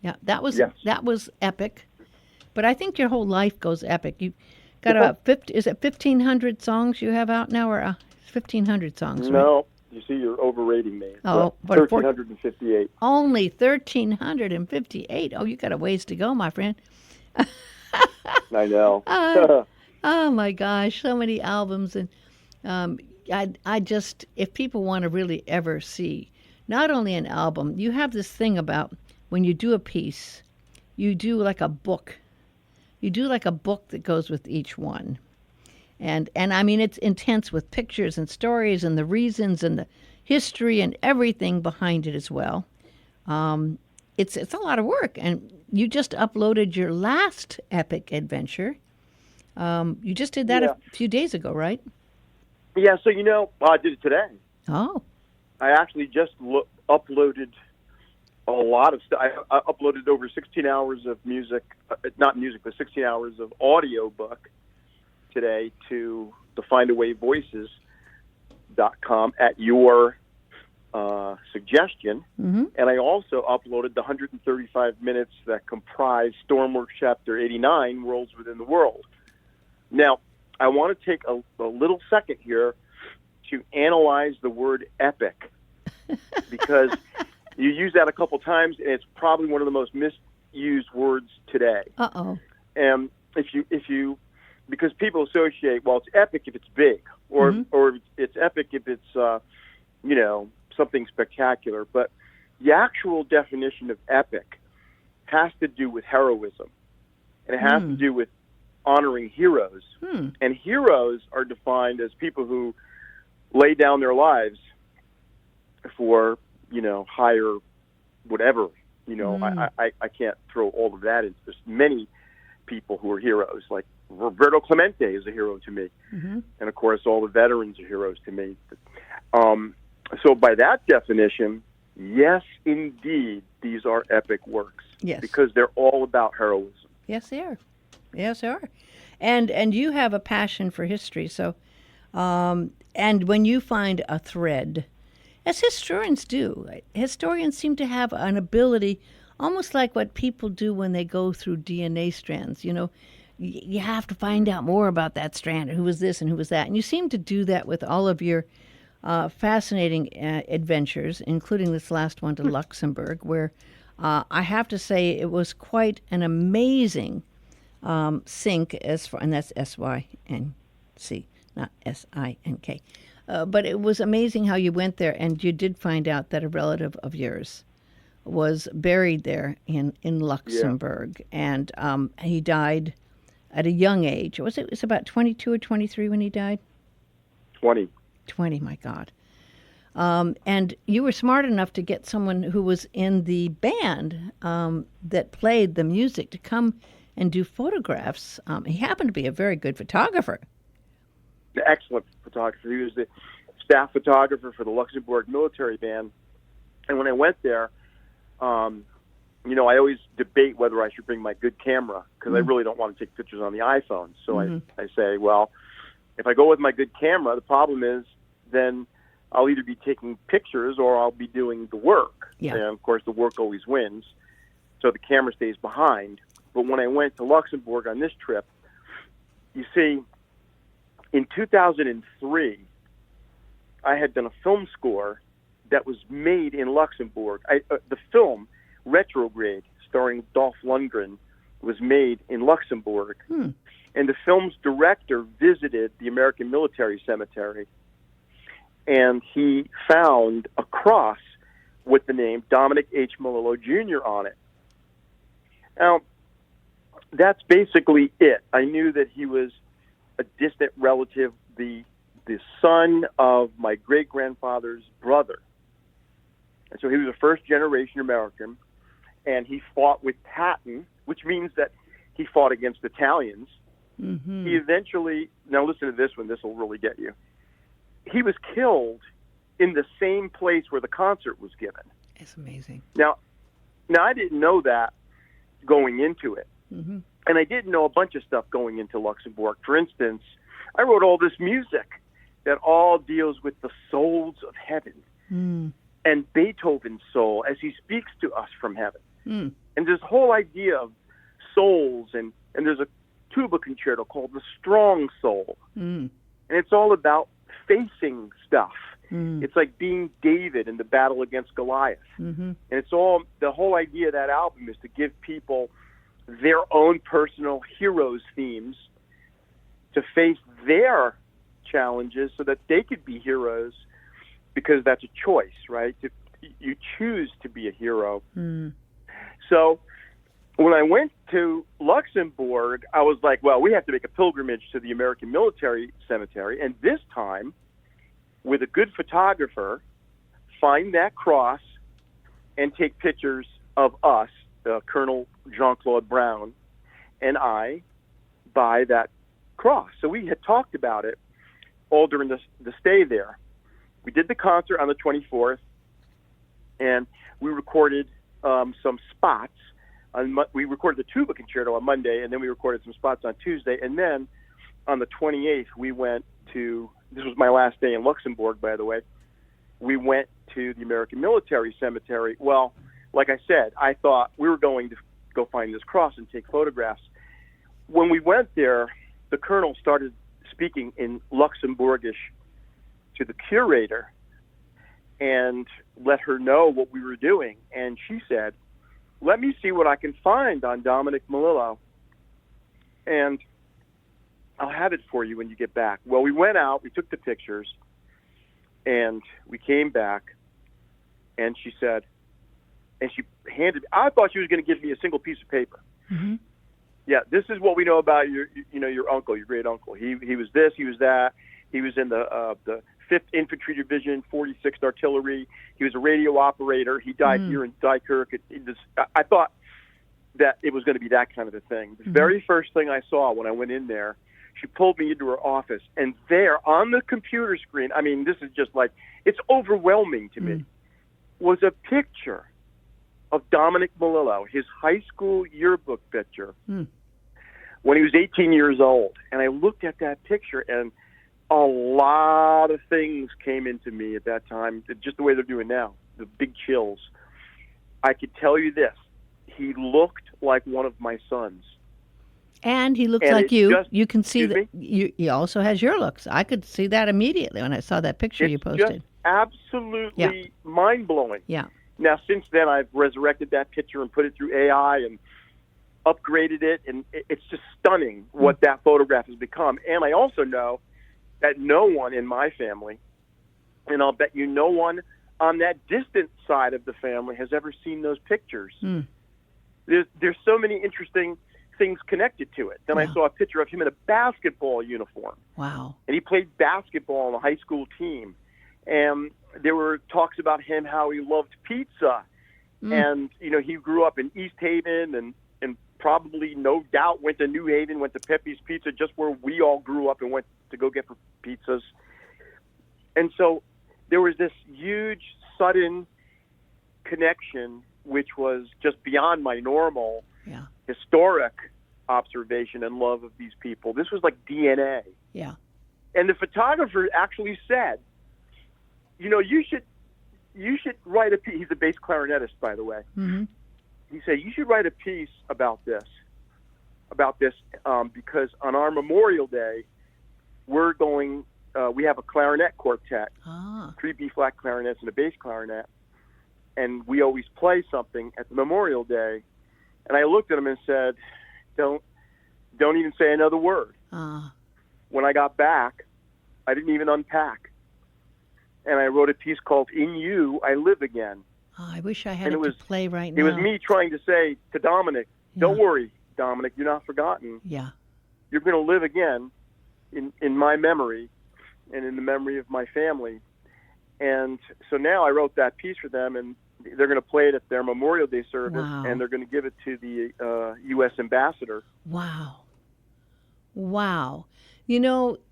Yeah, that was Yes. that was epic. But I think your whole life goes epic. You got about 50, is it 1,500 songs you have out now, or 1,500 songs, right? No, you see, you're overrating me. It's Oh, but 1,358. only 1,358. Oh, you got a ways to go, my friend. I know. Uh, oh my gosh, so many albums, and um, I just, if people want to really ever see not only an album, you have this thing about when you do a piece, you do like a book. You do like a book that goes with each one. And I mean it's intense with pictures and stories and the reasons and the history and everything behind it as well. It's a lot of work, and you just uploaded your last epic adventure. You just did that a Yeah. few days ago, right? Yeah, so I did it today. Oh, I actually just uploaded a lot of stuff. I uploaded over 16 hours of music, not music, but 16 hours of audio book today to the findawayvoices.com at your suggestion. mm-hmm. And I also uploaded the 135 minutes that comprise Stormworks Chapter 89, Worlds Within the World. Now, I want to take a little second here to analyze the word epic because you use that a couple times, and it's probably one of the most misused words today. Uh-oh. And if you because people associate, well, it's epic if it's big, or Mm-hmm. or it's epic if it's something spectacular. But the actual definition of epic has to do with heroism, and it has to do with honoring heroes. And heroes are defined as people who lay down their lives for higher whatever. I can't throw all of that in. There's many people who are heroes, like Roberto Clemente is a hero to me, and of course all the veterans are heroes to me. So by that definition, yes, indeed, these are epic works. Yes. Because they're all about heroism. Yes, they are. Yes, they are. And you have a passion for history. So, and when you find a thread, as historians do, historians seem to have an ability, almost like what people do when they go through DNA strands. You have to find out more about that strand, who was this and who was that. And you seem to do that with all of your fascinating adventures, including this last one to Luxembourg, where I have to say it was quite an amazing sync, and that's SYNC, not SINK. But it was amazing how you went there, and you did find out that a relative of yours was buried there in Luxembourg, and he died at a young age. Was it was about 22 or 23 when he died? 20. 20, my God. And you were smart enough to get someone who was in the band that played the music to come and do photographs. He happened to be a very good photographer. Excellent photographer. He was the staff photographer for the Luxembourg military band. And when I went there, I always debate whether I should bring my good camera because I really don't want to take pictures on the iPhone. So I say, well, if I go with my good camera, the problem is then I'll either be taking pictures or I'll be doing the work. Yeah. And, of course, the work always wins. So the camera stays behind. But when I went to Luxembourg on this trip, you see, in 2003, I had done a film score that was made in Luxembourg. The film, Retrograde, starring Dolph Lundgren, was made in Luxembourg. And the film's director visited the American military cemetery, and he found a cross with the name Dominic H. Melillo Jr. on it. Now, that's basically it. I knew that he was a distant relative, the son of my great-grandfather's brother. And so he was a first-generation American, and he fought with Patton, which means that he fought against Italians. He eventually, now listen to this one, this will really get you. He was killed in the same place where the concert was given. It's amazing. Now I didn't know that going into it. And I didn't know a bunch of stuff going into Luxembourg. For instance, I wrote all this music that all deals with the souls of heaven and Beethoven's soul as he speaks to us from heaven. Mm. And this whole idea of souls, and there's a tuba concerto called The Strong Soul. Mm. And it's all about facing stuff. Mm. It's like being David in the battle against Goliath. Mm-hmm. And it's all, the whole idea of that album is to give people their own personal heroes themes to face their challenges so that they could be heroes, because that's a choice, right? You choose to be a hero. Mm. So when I went to Luxembourg, I was like, well, we have to make a pilgrimage to the American Military Cemetery, and this time, with a good photographer, find that cross and take pictures of us, Colonel Jean-Claude Brown, and I, by that cross. So we had talked about it all during the stay there. We did the concert on the 24th, and we recorded some spots. We recorded the tuba concerto on Monday, and then we recorded some spots on Tuesday. And then on the 28th, we went to, this was my last day in Luxembourg, by the way, we went to the American Military Cemetery. Well, like I said, I thought we were going to go find this cross and take photographs. When we went there, the colonel started speaking in Luxembourgish to the curator and let her know what we were doing. And she said, let me see what I can find on Dominic Melillo, and I'll have it for you when you get back. Well, we went out, we took the pictures, and we came back, and she said, and she handed, I thought she was going to give me a single piece of paper. Mm-hmm. Yeah, this is what we know about your uncle, your great uncle. He was this, he was that. He was in the 5th Infantry Division, 46th Artillery. He was a radio operator. He died here in Dunkirk. I thought that it was going to be that kind of a thing. The very first thing I saw when I went in there, she pulled me into her office, and there on the computer screen, I mean, this is just like, it's overwhelming to me, was a picture of Dominic Melillo, his high school yearbook picture, when he was 18 years old. And I looked at that picture, and a lot of things came into me at that time, just the way they're doing now, the big chills. I could tell you this, he looked like one of my sons. And he looks And like it's you. just- You can see excuse that he also has your looks. I could see that immediately when I saw that picture you It's posted. just absolutely mind-blowing. Yeah. Now, since then, I've resurrected that picture and put it through AI and upgraded it, and it's just stunning what that photograph has become. And I also know that no one in my family, and I'll bet you no one on that distant side of the family, has ever seen those pictures. There's so many interesting things connected to it. Then I saw a picture of him in a basketball uniform. Wow. And he played basketball on a high school team. And there were talks about him, how he loved pizza. And, he grew up in East Haven and probably, no doubt, went to New Haven, went to Pepe's Pizza, just where we all grew up and went to go get pizzas. And so there was this huge, sudden connection, which was just beyond my normal historic observation and love of these people. This was like DNA. Yeah. And the photographer actually said, you should write a piece. He's a bass clarinetist, by the way. Mm-hmm. He said, you should write a piece about this, because on our Memorial Day, we have a clarinet quartet, 3 B-flat clarinets and a bass clarinet, and we always play something at the Memorial Day. And I looked at him and said, don't even say another word. When I got back, I didn't even unpack. And I wrote a piece called In You, I Live Again. I wish I had it to play right now. It was me trying to say to Dominic, don't worry, Dominic, you're not forgotten. Yeah. You're going to live again in my memory and in the memory of my family. And so now I wrote that piece for them, and they're going to play it at their Memorial Day service, and they're going to give it to the U.S. ambassador. Wow.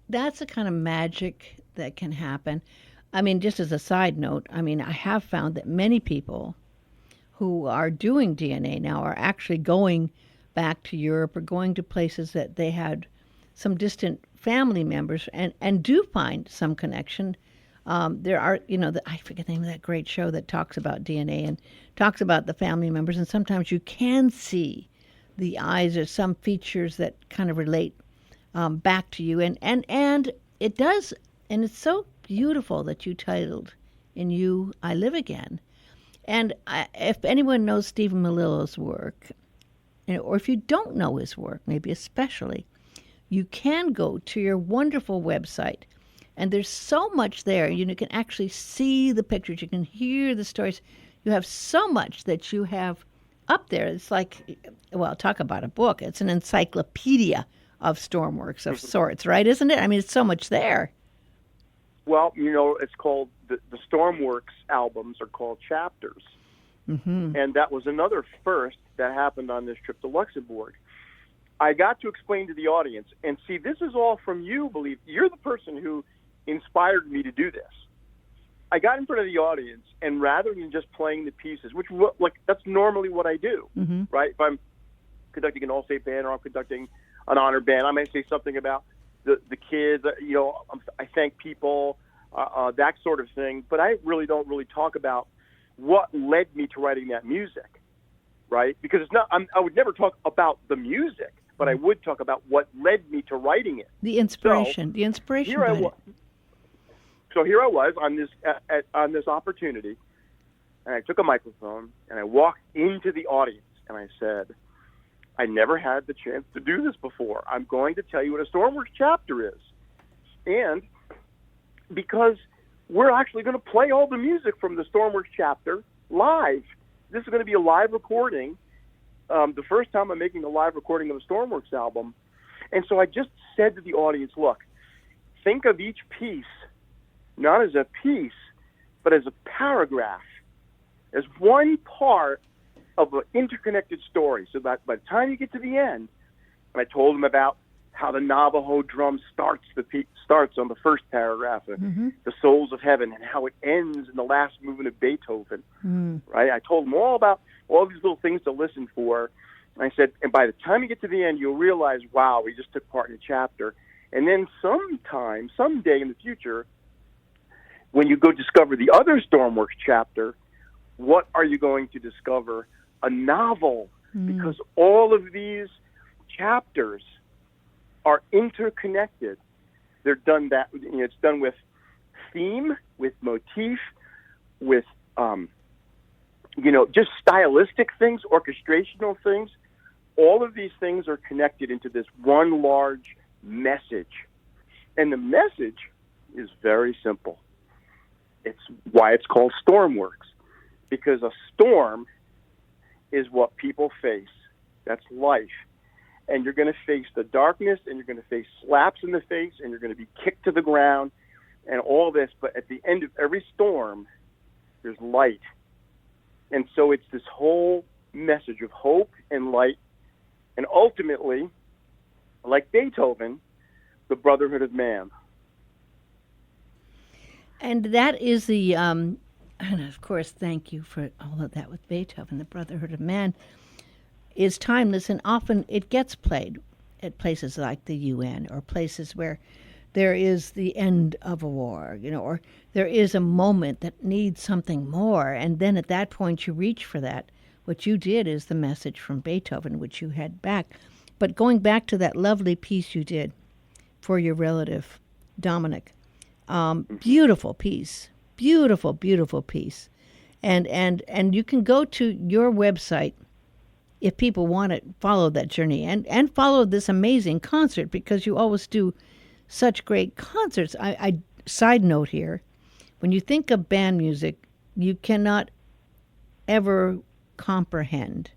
That's the kind of magic that can happen. I mean, just as a side note, I have found that many people who are doing DNA now are actually going back to Europe or going to places that they had some distant family members and do find some connection There are, I forget the name of that great show that talks about DNA and talks about the family members, and sometimes you can see the eyes or some features that kind of relate back to you, and it does, and it's so beautiful that you titled "In You I Live Again." And if anyone knows Stephen Melillo's work, or if you don't know his work, maybe especially, you can go to your wonderful website. And there's so much there. You can actually see the pictures. You can hear the stories. You have so much that you have up there. It's like, well, talk about a book. It's an encyclopedia of Stormworks of sorts, right? Isn't it? I mean, it's so much there. Well, it's called, the Stormworks albums are called chapters. Mm-hmm. And that was another first that happened on this trip to Luxembourg. I got to explain to the audience, and see, this is all from you, believe. You're the person who inspired me to do this. I got in front of the audience, and rather than just playing the pieces, which, that's normally what I do, mm-hmm. right? If I'm conducting an all-state band or I'm conducting an honor band, I may say something about the kids, I thank people, that sort of thing. But I don't really talk about what led me to writing that music, right? Because it's not. I would never talk about the music, but I would talk about what led me to writing it. The inspiration. Here I was. So here I was on this opportunity, and I took a microphone and I walked into the audience and I said, I never had the chance to do this before. I'm going to tell you what a Stormworks chapter is. And because we're actually going to play all the music from the Stormworks chapter live. This is going to be a live recording. The first time I'm making a live recording of a Stormworks album. And so I just said to the audience, look, think of each piece not as a piece, but as a paragraph, as one part of an interconnected story. So that by the time you get to the end, and I told them about how the Navajo drum starts on the first paragraph, mm-hmm. the Souls of Heaven, and how it ends in the last movement of Beethoven. Right? I told them all about all these little things to listen for. And I said, and by the time you get to the end, you'll realize, wow, we just took part in a chapter. And then someday in the future, when you go discover the other Stormworks chapter, what are you going to discover? A novel, because all of these chapters are interconnected. They're done it's done with theme, with motif, with just stylistic things, orchestrational things. All of these things are connected into this one large message. And the message is very simple. It's why it's called Stormworks, because a storm is what people face. That's life. And you're going to face the darkness, and you're going to face slaps in the face, and you're going to be kicked to the ground, and all this. But at the end of every storm, there's light. And so it's this whole message of hope and light, and ultimately, like Beethoven, the brotherhood of man. And that is the, and of course, thank you for all of that with Beethoven, the brotherhood of man is timeless, and often it gets played at places like the UN or places where there is the end of a war, or there is a moment that needs something more, and then at that point you reach for that. What you did is the message from Beethoven, which you had back. But going back to that lovely piece you did for your relative, Dominic, beautiful piece, beautiful, beautiful piece. And you can go to your website if people want to follow that journey and follow this amazing concert, because you always do such great concerts. I side note here, when you think of band music, you cannot ever comprehend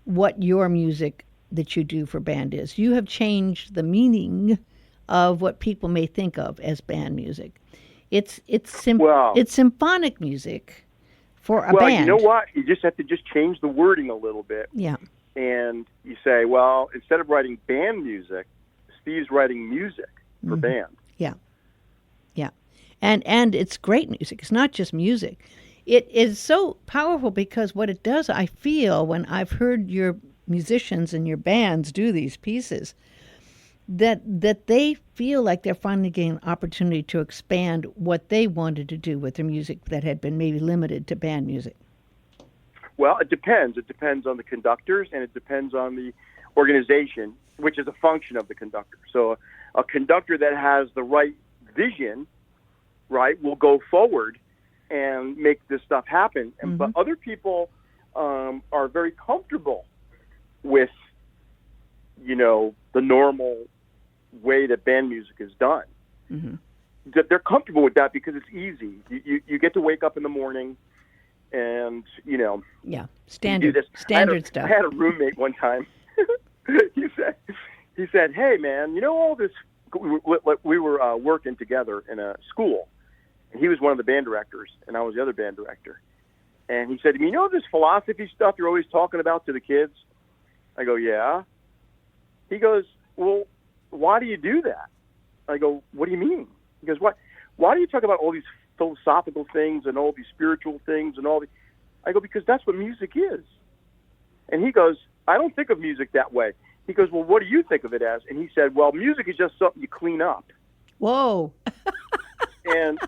what your music that you do for band is. You have changed the meaning of what people may think of as band music. It's symphonic music for a band. Well, you know what? You just have to change the wording a little bit. Yeah. And you say, well, instead of writing band music, Steve's writing music for band. Yeah. Yeah. And it's great music. It's not just music. It is so powerful because what it does, I feel, when I've heard your musicians and your bands do these pieces, that they feel like they're finally getting an opportunity to expand what they wanted to do with their music that had been maybe limited to band music? Well, it depends. It depends on the conductors, and it depends on the organization, which is a function of the conductor. So a conductor that has the right vision, right, will go forward and make this stuff happen. And, but other people are very comfortable with, the normal way that band music is done. They're comfortable with that because it's easy. You get to wake up in the morning and, standard do this. stuff. I had a roommate one time. he said, "Hey, man, all this." We were working together in a school, and he was one of the band directors, and I was the other band director. And he said to me, "This philosophy stuff you're always talking about to the kids?" I go, "Yeah." He goes, "Well, why do you do that?" I go, "What do you mean?" He goes, Why do you talk about all these philosophical things and all these spiritual things and all the?" I go, "Because that's what music is." And he goes, "I don't think of music that way." He goes, "Well, what do you think of it as?" And he said, "Well, music is just something you clean up." Whoa. and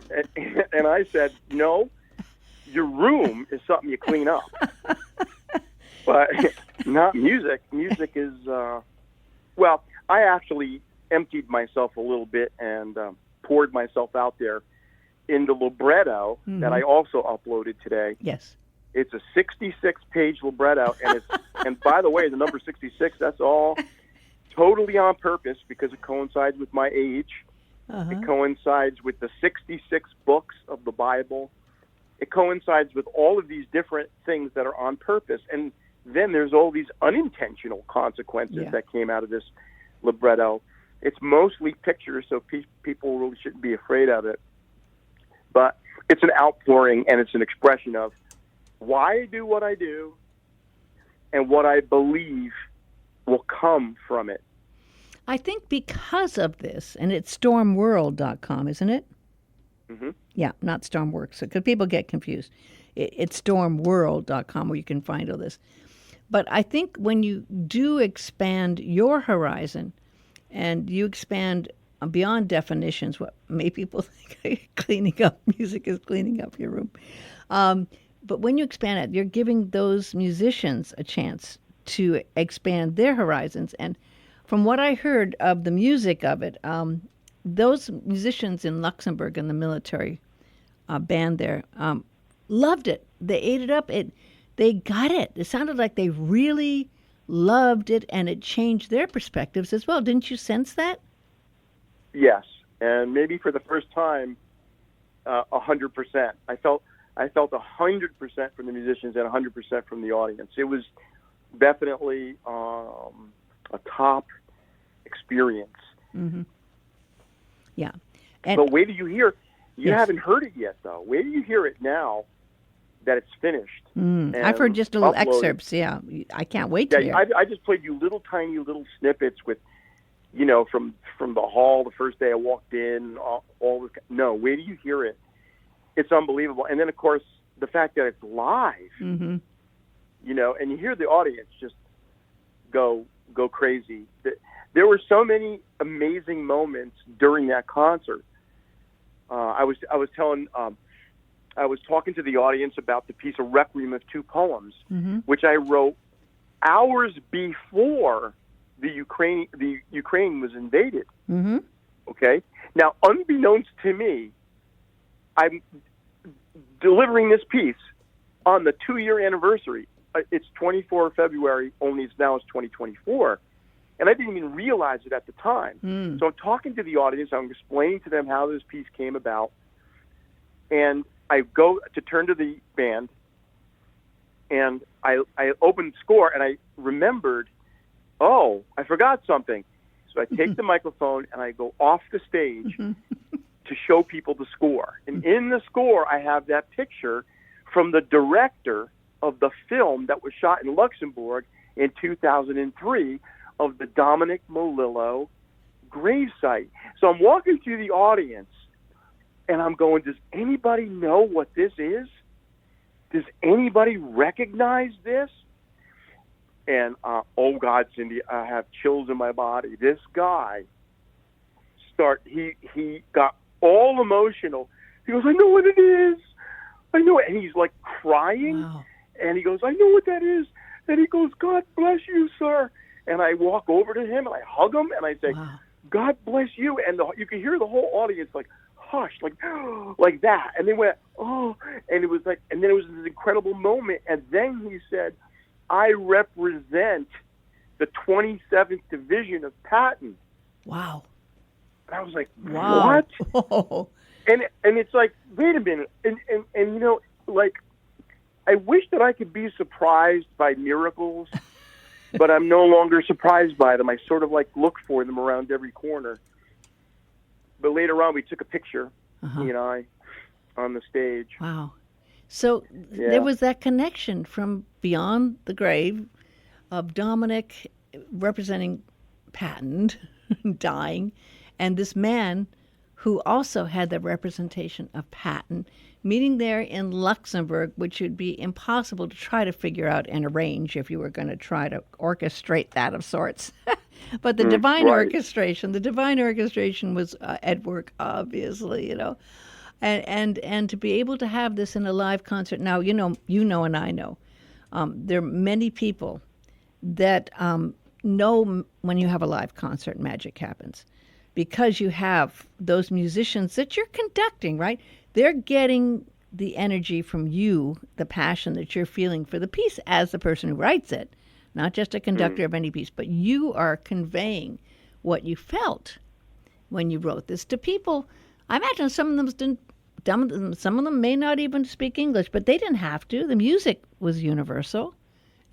I said, "No, your room is something you clean up, but not music. Music is well, I actually emptied myself a little bit and poured myself out there in the libretto that I also uploaded today. Yes. It's a 66-page libretto, and and by the way, the number 66, that's all totally on purpose because it coincides with my age. It coincides with the 66 books of the Bible. It coincides with all of these different things that are on purpose. And then there's all these unintentional consequences that came out of this libretto. It's mostly pictures, so people really shouldn't be afraid of it. But it's an outpouring, and it's an expression of why I do what I do and what I believe will come from it. I think because of this, and it's stormworld.com, isn't it? Yeah, not Stormworks, because people get confused. It's stormworld.com where you can find all this. But I think when you do expand your horizon and you expand beyond definitions, what many people think cleaning up music is cleaning up your room. But when you expand it, you're giving those musicians a chance to expand their horizons. And from what I heard of the music of it, those musicians in Luxembourg and the military band there loved it. They ate it up. They got it. It sounded like they really loved it, and it changed their perspectives as well. Didn't you sense that? Yes, and maybe for the first time, 100%. I felt 100% from the musicians and 100% from the audience. It was definitely a top experience. Yeah. But wait till you hear. You haven't heard it yet, though. Wait till you hear it now that it's finished. I've heard just little excerpts. Yeah, I can't wait to hear. I just played you tiny little snippets with, from the hall the first day I walked in. No, wait till you hear it. It's unbelievable. And then, of course, the fact that it's live. And you hear the audience just go crazy. There were so many amazing moments during that concert. I was talking to the audience about the piece of Requiem of Two Poems, which I wrote hours before the Ukraine was invaded. Okay, now unbeknownst to me, I'm delivering this piece on the 2-year anniversary. It's 24 February, only it's 2024. And I didn't even realize it at the time. So I'm talking to the audience. I'm explaining to them how this piece came about. And I go to turn to the band, and I opened score, and I remembered, I forgot something. So I take the microphone, and I go off the stage to show people the score. And in the score, I have that picture from the director of the film that was shot in Luxembourg in 2003 of the Dominic Melillo gravesite. So I'm walking through the audience, and I'm going, does anybody know what this is? Does anybody recognize this? And oh God, Cindy, I have chills in my body. This guy he got all emotional. He goes, I know what it is. I know it. And he's like crying. Wow. And he goes, I know what that is. And he goes, God bless you, sir. And I walk over to him and I hug him and I say, Wow. God bless you. And you can hear the whole audience like hushed, like like that. And they went, oh. And it was like, and then it was this incredible moment. And then he said, I represent the 27th Division of Patton. Wow. And I was like, Wow. what? Oh. And it's like, wait a minute. And you know, like, I wish that I could be surprised by miracles, but I'm no longer surprised by them. I sort of like look for them around every corner. But later on, we took a picture, he and I, on the stage. Wow. So there was that connection from beyond the grave of Dominic representing Patton, dying, and this man who also had the representation of Patton, meeting there in Luxembourg, which would be impossible to try to figure out and arrange if you were going to try to orchestrate that of sorts. But the divine orchestration was at work, obviously, you know. And to be able to have this in a live concert. Now, you know, and I know, there are many people that know when you have a live concert, magic happens, because you have those musicians that you're conducting, right? They're getting the energy from you, the passion that you're feeling for the piece as the person who writes it, not just a conductor of any piece, but you are conveying what you felt when you wrote this to people. I imagine some of them may not even speak English, but they didn't have to. The music was universal,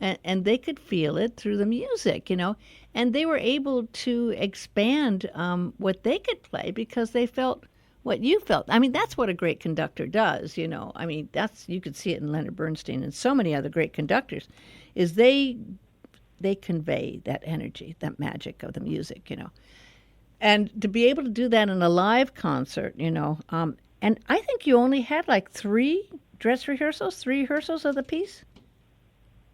and they could feel it through the music, you know. And they were able to expand what they could play because they felt what you felt. I mean, that's what a great conductor does, you know. I mean, you could see it in Leonard Bernstein and so many other great conductors, is they convey that energy, that magic of the music, you know. And to be able to do that in a live concert, you know, and I think you only had like 3 rehearsals of the piece?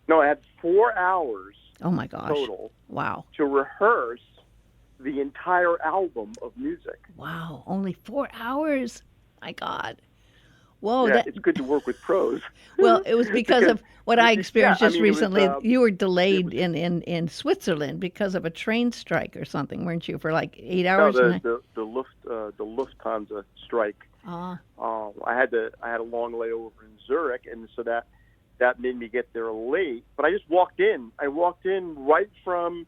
No, I had 4 hours Oh my gosh. total Wow. to rehearse the entire album of music. Wow. Only 4 hours. My God. Whoa. Yeah, it's good to work with pros. Well, it was because of what I experienced just recently. It was, you were delayed in Switzerland because of a train strike or something, weren't you, for like 8 hours? No, the Lufthansa strike. Ah. I had a long layover in Zurich, and so that made me get there late. But I just walked in. I walked in right from,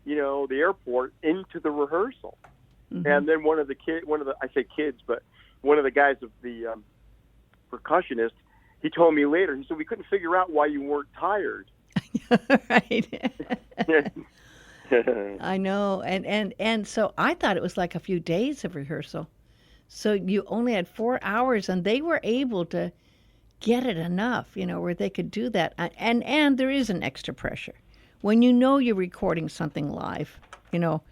you know, the airport into the rehearsal, and then one of the guys of the percussionist, he told me later. He said we couldn't figure out why you weren't tired. Right. I know, and so I thought it was like a few days of rehearsal. So you only had 4 hours, and they were able to get it enough, you know, where they could do that. And there is an extra pressure when you know you're recording something live. You know,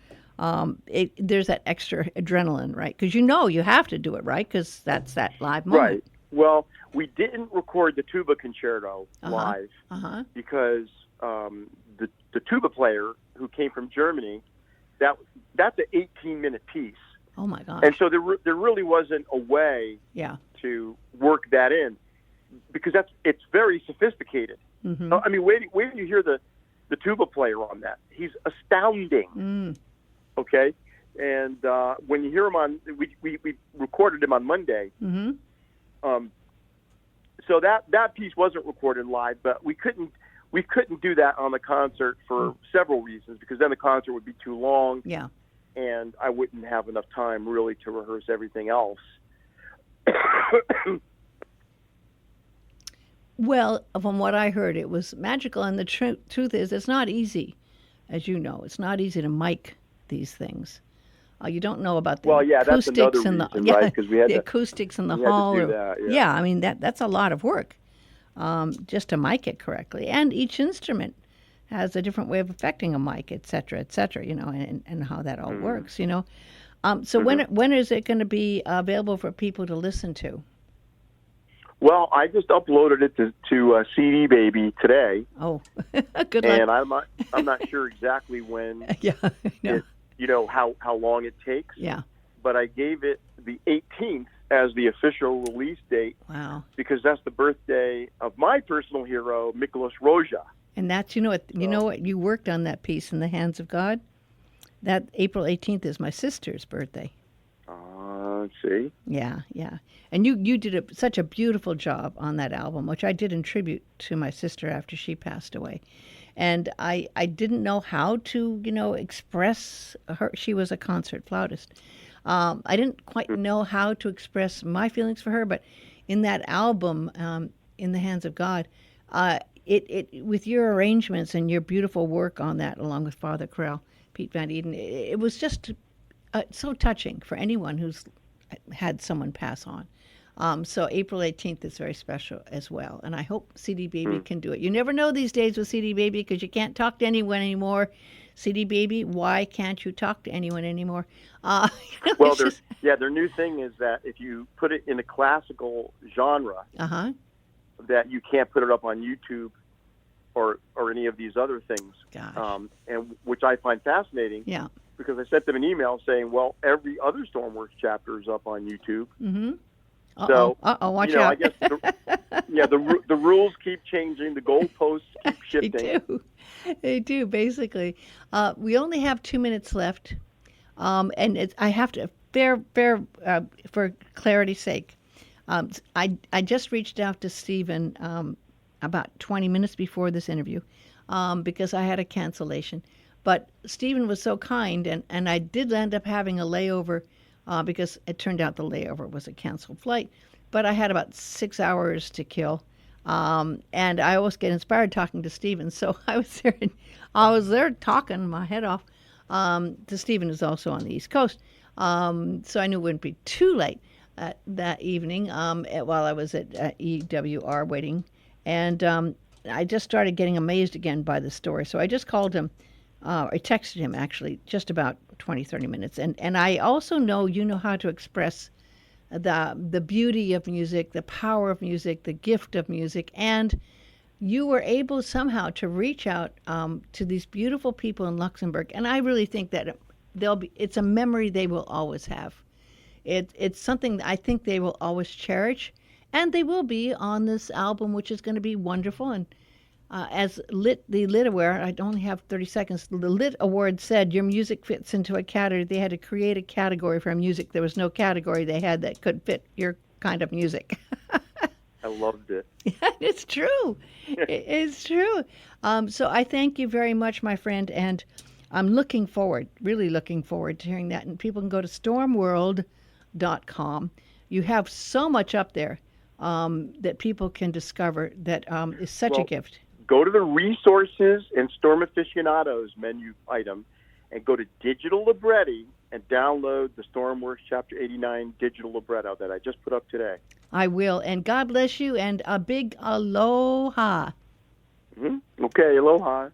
there's that extra adrenaline, right? Because you know you have to do it, right? Because that's that live moment. Right. Well, we didn't record the tuba concerto live because the tuba player who came from Germany, that's an 18-minute piece. Oh my gosh! And so there really wasn't a way to work that in because it's very sophisticated. I mean, wait till you hear the tuba player on that. He's astounding. Okay, and when you hear him we recorded him on Monday. So that piece wasn't recorded live, but we couldn't do that on the concert for several reasons, because then the concert would be too long. Yeah. And I wouldn't have enough time really to rehearse everything else. Well, from what I heard, it was magical, and the truth is, it's not easy, as you know. It's not easy to mic these things. You don't know about the acoustics in the right? Because we had the acoustics in the hall. I mean that's a lot of work just to mic it correctly, and each instrument has a different way of affecting a mic, et cetera, you know, and how that all works, you know. So when is it going to be available for people to listen to? Well, I just uploaded it to CD Baby today, Oh, good luck. and I'm not sure exactly when Yeah, I know. how long it takes. Yeah. But I gave it the 18th as the official release date Wow. because that's the birthday of my personal hero, Miklos Roja. And that's, what, you worked on that piece in the hands of God. That April 18th is my sister's birthday. Let's see. Yeah, yeah. And you did such a beautiful job on that album, which I did in tribute to my sister after she passed away. And I didn't know how to, express her. She was a concert flautist. I didn't quite know how to express my feelings for her, but in that album, In the Hands of God, it with your arrangements and your beautiful work on that, along with Father Corral, Pete Van Eden, it was just so touching for anyone who's had someone pass on. So April 18th is very special as well, and I hope CD Baby can do it. You never know these days with CD Baby because you can't talk to anyone anymore. CD Baby, why can't you talk to anyone anymore? Well, their new thing is that if you put it in a classical genre, that you can't put it up on YouTube or any of these other things. Gosh. And which I find fascinating. Yeah. Because I sent them an email saying, well, every other Stormworks chapter is up on YouTube. Mm-hmm. So, watch out. I guess, the rules keep changing. The goalposts keep shifting. They do, basically. We only have 2 minutes left. And I have to, for clarity's sake, I just reached out to Stephen about 20 minutes before this interview because I had a cancellation. But Stephen was so kind, and I did end up having a layover because it turned out the layover was a canceled flight. But I had about 6 hours to kill. And I always get inspired talking to Stephen. So I was there talking my head off to Stephen, who's also on the East Coast. So I knew it wouldn't be too late that evening while I was at EWR waiting. And I just started getting amazed again by the story. So I just called him. I texted him, actually, just about 20, 30 minutes. And I also know you know how to express the beauty of music, the power of music, the gift of music. And you were able somehow to reach out to these beautiful people in Luxembourg. And I really think that it's a memory they will always have. It's something I think they will always cherish. And they will be on this album, which is going to be wonderful. And as the Lit Award, I only have 30 seconds. The Lit Award said your music fits into a category. They had to create a category for music. There was no category they had that could fit your kind of music. I loved it. It's true. It's true. So I thank you very much, my friend, and I'm really looking forward to hearing that. And people can go to stormworld.com. You have so much up there that people can discover that is such a gift. Go to the resources and Storm Aficionados menu item and go to Digital Libretti and download the Stormworks Chapter 89 digital libretto that I just put up today. I will. And God bless you and a big aloha. Okay, aloha.